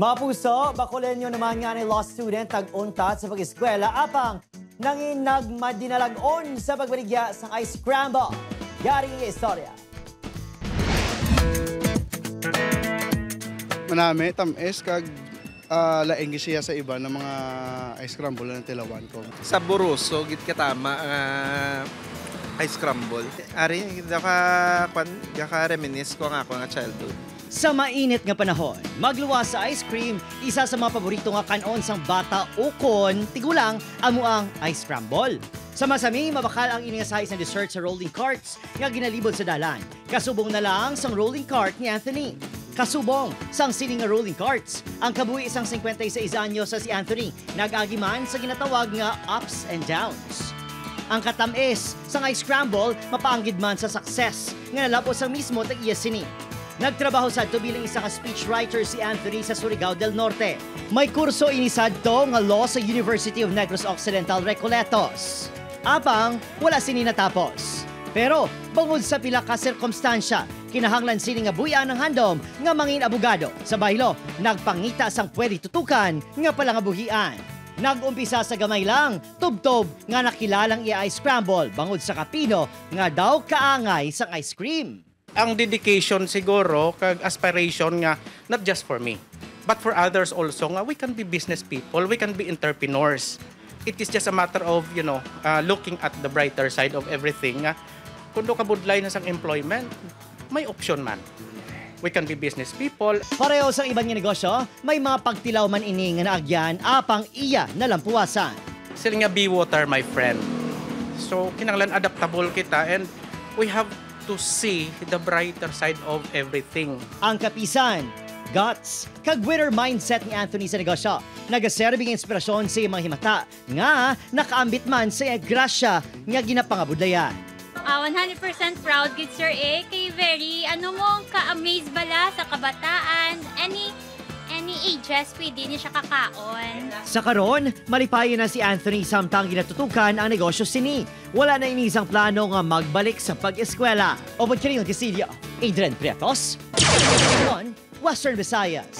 Mga puso, bakulenyo naman nga ni law student tag-untat sa pag-eskwela apang nangin nagmadinalagon sa pagbaligya sa ice scramble. Yari ng istorya. Manami, tamis, kag laing siya sa iba ng mga ice scramble na tilawan ko. Sa Buruso, git katama ice scramble. Ari, daka reminisce ko nga ako nga childhood. Sa mainit nga panahon, magluwas sa ice cream, isa sa mga paborito nga kanon sang bata ukon, tigulang amo ang ice scramble. Sa masami, mabakal ang iningasahis na dessert sa rolling carts nga ginalibod sa dalan. Kasubong na lang sang rolling cart ni Anthony. Kasubong sang sining nga rolling carts. Ang kabuhi isang 56 anyos sa si Anthony, nag-agiman sa ginatawag nga ups and downs. Ang katamis sang ice scramble, mapaanggid man sa success nga nalapos ang mismo tag-iya sini. Nagtrabaho sad to bilang isa ka speechwriter si Anthony sa Surigao del Norte. May kurso inisad to nga law sa University of Negros Occidental, Recoletos. Apang, wala sini natapos. Pero, bangod sa pila ka sirkumstansya, kinahanglan sini nga buya ng handom nga mangin abogado. Sa baylo, nagpangita sang pwede tutukan nga pala nga buhian. Nag-umpisa sa gamay lang, tubtob nga nakilalang i-ice scramble bangod sa kapino nga daw kaangay sang ice cream. Ang dedication siguro, kag aspiration nga, not just for me, but for others also, nga we can be business people, we can be entrepreneurs. It is just a matter of, looking at the brighter side of everything. Kung do kabudlay na sang employment, may option man. We can be business people. Pareho sa ibang nga negosyo, may mga pagtilaw man ini nga naagyan, apang iya nalampuasan. Sila nga be water, my friend. So, kinanglan adaptable kita and we have to see the brighter side of everything. Ang kapisan, guts, kag winner mindset ni Anthony sa negosyo. Nagaserbing inspirasyon sa mga himata nga nakaambit man sa grasya nga ginapangabudlayan. 100% proud gid Sir A. Kay very, ka-amaze bala sa kabataan. Any ages, pwede niya siya kakaon. Sa karon, malipayon na si Anthony samtang ginatutukan ang negosyo sini. Wala na inisang plano nga magbalik sa pag-eskwela. O Ba't Karingon Casillo, Adrian Prietos, Western Visayas.